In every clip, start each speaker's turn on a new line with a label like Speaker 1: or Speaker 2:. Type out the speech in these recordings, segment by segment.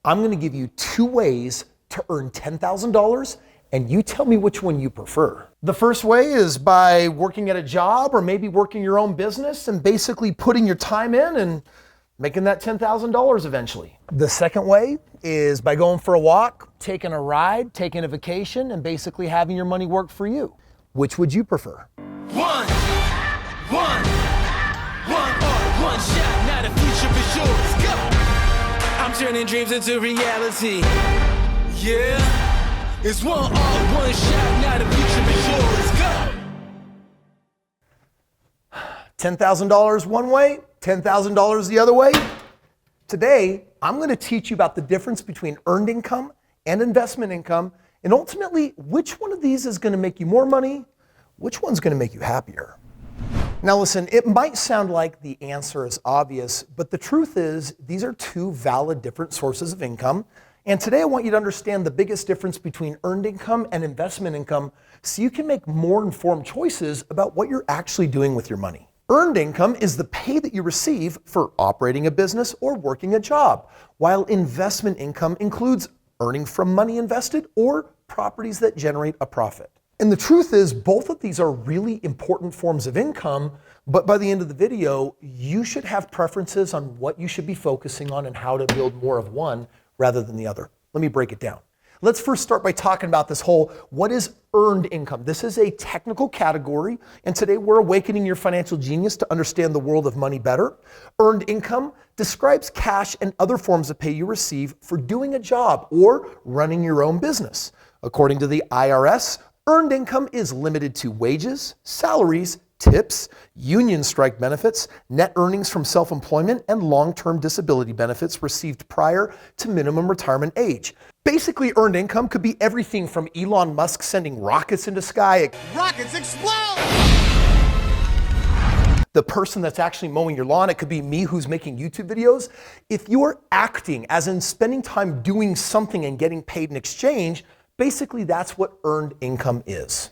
Speaker 1: I'm gonna give you 2 ways to earn $10,000 and you tell me which one you prefer. The first way is by working at a job or maybe working your own business and basically putting your time in and making that $10,000 eventually. The second way is by going for a walk, taking a ride, taking a vacation, and basically having your money work for you. Which would you prefer?
Speaker 2: One shot, now the future is yours. Go! I'm turning dreams into reality. Yeah, it's one shot, now the future is yours. Go!
Speaker 1: $10,000 one way, $10,000 the other way. Today, I'm going to teach you about the difference between earned income and investment income, and ultimately, which one of these is going to make you more money, which one's going to make you happier. Now listen, it might sound like the answer is obvious, but the truth is these are 2 valid different sources of income. And today I want you to understand the biggest difference between earned income and investment income so you can make more informed choices about what you're actually doing with your money. Earned income is the pay that you receive for operating a business or working a job, while investment income includes earning from money invested or properties that generate a profit. And the truth is, both of these are really important forms of income, but by the end of the video, you should have preferences on what you should be focusing on and how to build more of one rather than the other. Let me break it down. Let's first start by talking about this whole, what is earned income? This is a technical category, and today we're awakening your financial genius to understand the world of money better. Earned income describes cash and other forms of pay you receive for doing a job or running your own business. According to the IRS, earned income is limited to wages, salaries, tips, union strike benefits, net earnings from self-employment, and long-term disability benefits received prior to minimum retirement age. Basically, earned income could be everything from Elon Musk sending rockets into sky.
Speaker 2: Rockets explode!
Speaker 1: The person that's actually mowing your lawn. It could be me who's making YouTube videos. If you are acting, as in spending time doing something and getting paid in exchange, basically that's what earned income is.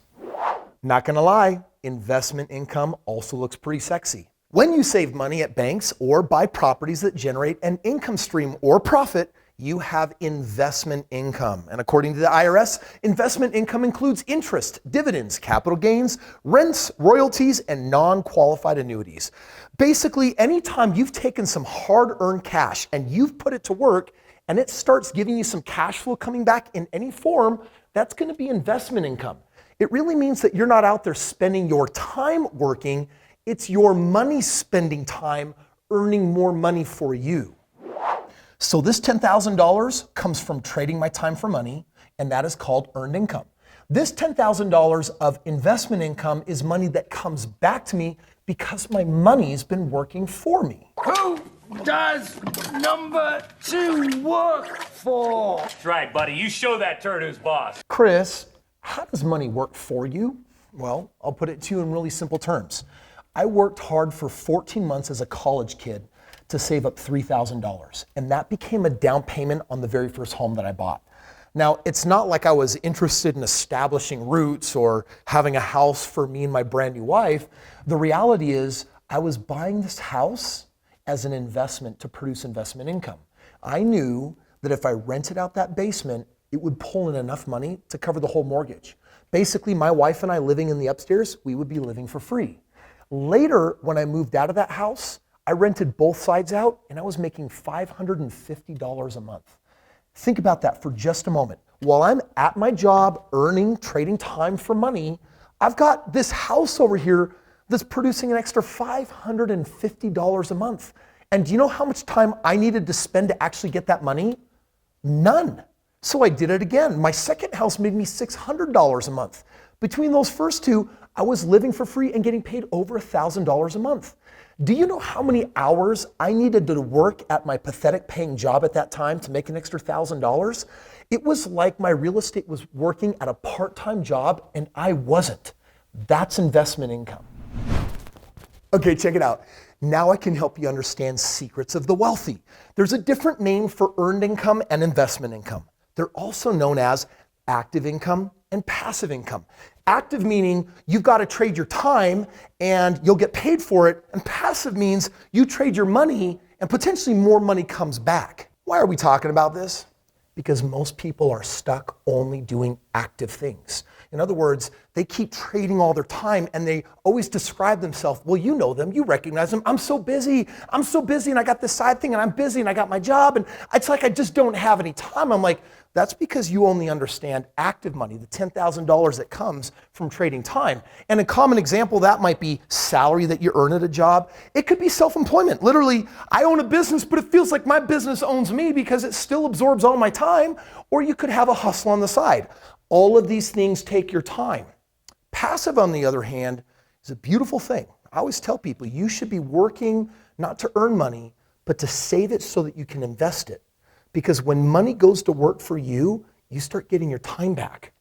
Speaker 1: Not gonna lie, investment income also looks pretty sexy. When you save money at banks or buy properties that generate an income stream or profit, you have investment income. And according to the IRS, investment income includes interest, dividends, capital gains, rents, royalties, and non-qualified annuities. Basically, anytime you've taken some hard-earned cash and you've put it to work and it starts giving you some cash flow coming back in any form, that's gonna be investment income. It really means that you're not out there spending your time working, it's your money spending time earning more money for you. So this $10,000 comes from trading my time for money, and that is called earned income. This $10,000 of investment income is money that comes back to me because my money's been working for me.
Speaker 2: Who does number 2 work for?
Speaker 3: That's right, buddy. You show that turd who's boss.
Speaker 1: Chris, how does money work for you? Well, I'll put it to you in really simple terms. I worked hard for 14 months as a college kid to save up $3,000. And that became a down payment on the very first home that I bought. Now, it's not like I was interested in establishing roots or having a house for me and my brand new wife. The reality is I was buying this house as an investment to produce investment income. I knew that if I rented out that basement, it would pull in enough money to cover the whole mortgage. Basically, my wife and I living in the upstairs, we would be living for free. Later, when I moved out of that house, I rented both sides out and I was making $550 a month. Think about that for just a moment. While I'm at my job, earning, trading time for money, I've got this house over here that's producing an extra $550 a month. And do you know how much time I needed to spend to actually get that money? None. So I did it again. My second house made me $600 a month. Between those first two, I was living for free and getting paid over $1,000 a month. Do you know how many hours I needed to work at my pathetic paying job at that time to make an extra $1,000? It was like my real estate was working at a part-time job and I wasn't. That's investment income. Okay, check it out. Now I can help you understand secrets of the wealthy. There's a different name for earned income and investment income. They're also known as active income and passive income. Active meaning you've got to trade your time and you'll get paid for it. And passive means you trade your money and potentially more money comes back. Why are we talking about this? Because most people are stuck only doing active things. In other words, they keep trading all their time and they always describe themselves, well, you know them, you recognize them. I'm so busy and I got this side thing and I'm busy and I got my job and it's like I just don't have any time. I'm like, that's because you only understand active money, the $10,000 that comes from trading time. And a common example, that might be salary that you earn at a job. It could be self-employment. Literally, I own a business, but it feels like my business owns me because it still absorbs all my time. Or you could have a hustle on the side. All of these things take your time. Passive, on the other hand, is a beautiful thing. I always tell people you should be working not to earn money, but to save it so that you can invest it. Because when money goes to work for you, you start getting your time back.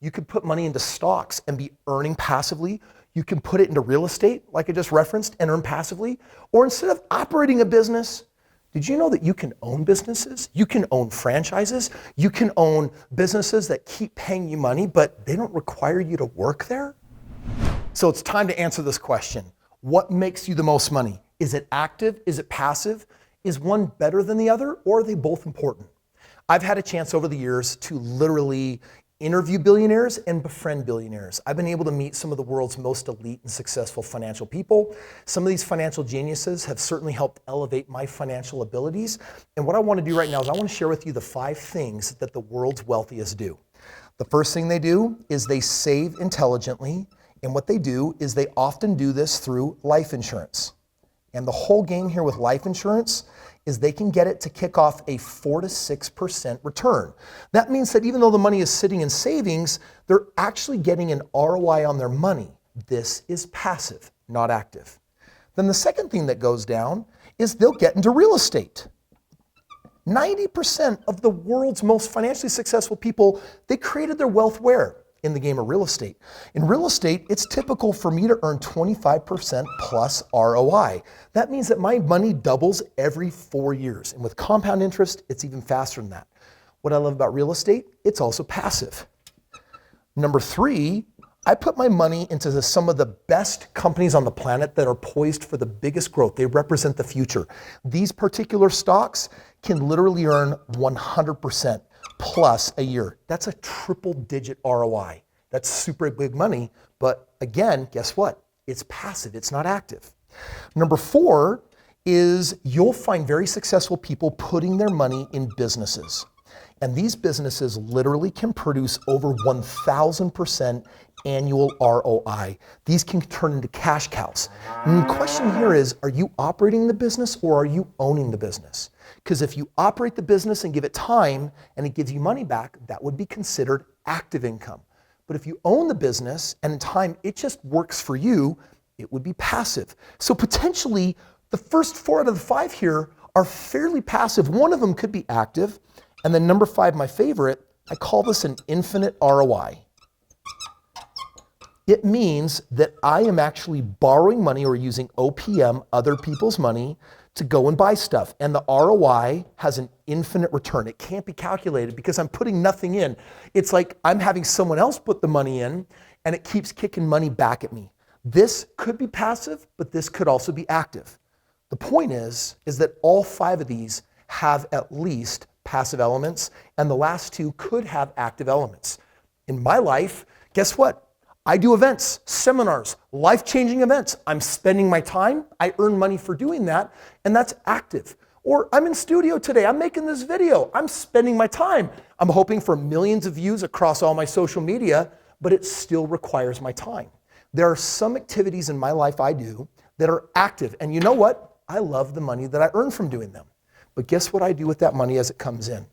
Speaker 1: You could put money into stocks and be earning passively. You can put it into real estate, like I just referenced, and earn passively. Or instead of operating a business, did you know that you can own businesses? You can own franchises. You can own businesses that keep paying you money, but they don't require you to work there? So it's time to answer this question. What makes you the most money? Is it active? Is it passive? Is one better than the other, or are they both important? I've had a chance over the years to literally interview billionaires and befriend billionaires. I've been able to meet some of the world's most elite and successful financial people. Some of these financial geniuses have certainly helped elevate my financial abilities. And what I want to do right now is I want to share with you the 5 things that the world's wealthiest do. The first thing they do is they save intelligently. And what they do is they often do this through life insurance. And the whole game here with life insurance is they can get it to kick off a 4 to 6% return. That means that even though the money is sitting in savings, they're actually getting an ROI on their money. This is passive, not active. Then the second thing that goes down is they'll get into real estate. 90% of the world's most financially successful people, they created their wealth where? In the game of real estate. In real estate, it's typical for me to earn 25% plus ROI. That means that my money doubles every 4 years. And with compound interest, it's even faster than that. What I love about real estate, it's also passive. Number 3, I put my money into some of the best companies on the planet that are poised for the biggest growth. They represent the future. These particular stocks can literally earn 100% plus a year. That's a triple-digit ROI. That's super big money, but again, guess what? It's passive, it's not active. Number 4 is you'll find very successful people putting their money in businesses. And these businesses literally can produce over 1,000% annual ROI. These can turn into cash cows. And the question here is, are you operating the business or are you owning the business? Because if you operate the business and give it time and it gives you money back, that would be considered active income. But if you own the business and in time it just works for you, it would be passive. So potentially the first 4 out of the 5 here are fairly passive. One of them could be active. And then number 5, my favorite, I call this an infinite ROI. It means that I am actually borrowing money or using OPM, other people's money, to go and buy stuff. And the ROI has an infinite return. It can't be calculated because I'm putting nothing in. It's like I'm having someone else put the money in and it keeps kicking money back at me. This could be passive, but this could also be active. The point is that all 5 of these have at least passive elements, and the last 2 could have active elements. In my life, guess what? I do events, seminars, life-changing events. I'm spending my time, I earn money for doing that, and that's active. Or I'm in studio today, I'm making this video, I'm spending my time. I'm hoping for millions of views across all my social media, but it still requires my time. There are some activities in my life I do that are active, and you know what? I love the money that I earn from doing them. But guess what I do with that money as it comes in?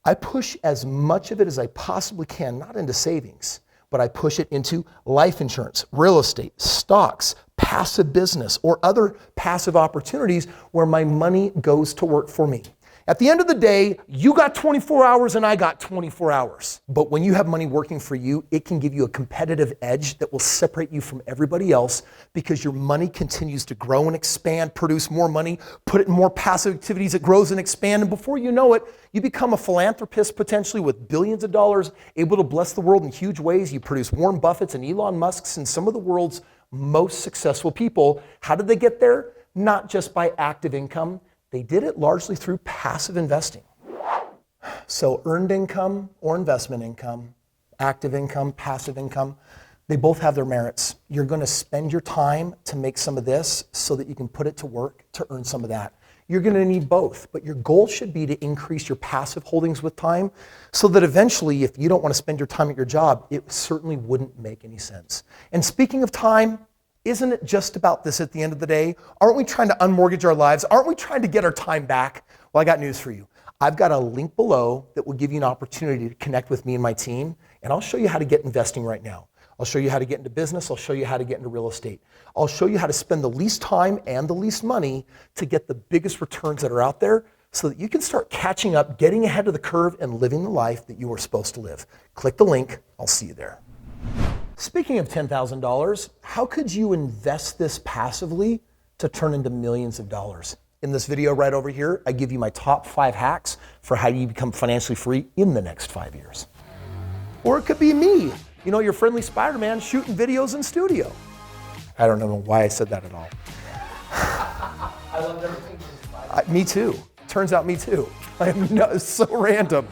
Speaker 1: I push as much of it as I possibly can, not into savings, but I push it into life insurance, real estate, stocks, passive business, or other passive opportunities where my money goes to work for me. At the end of the day, you got 24 hours and I got 24 hours. But when you have money working for you, it can give you a competitive edge that will separate you from everybody else because your money continues to grow and expand, produce more money, put it in more passive activities, it grows and expands, and before you know it, you become a philanthropist potentially with billions of dollars, able to bless the world in huge ways. You produce Warren Buffett's and Elon Musk's and some of the world's most successful people. How did they get there? Not just by active income. They did it largely through passive investing. So earned income or investment income, active income, passive income, they both have their merits. You're going to spend your time to make some of this so that you can put it to work to earn some of that. You're going to need both, but your goal should be to increase your passive holdings with time so that eventually, if you don't want to spend your time at your job, it certainly wouldn't make any sense. And speaking of time, isn't it just about this at the end of the day? Aren't we trying to unmortgage our lives? Aren't we trying to get our time back? Well, I got news for you. I've got a link below that will give you an opportunity to connect with me and my team, and I'll show you how to get investing right now. I'll show you how to get into business. I'll show you how to get into real estate. I'll show you how to spend the least time and the least money to get the biggest returns that are out there so that you can start catching up, getting ahead of the curve, and living the life that you are supposed to live. Click the link. I'll see you there. Speaking of $10,000, how could you invest this passively to turn into millions of dollars? In this video right over here, I give you my top 5 hacks for how you become financially free in the next 5 years. Or it could be me, your friendly Spider-Man shooting videos in studio. I don't know why I said that at all. I loved everything. Me too. Turns out me too. It's so random.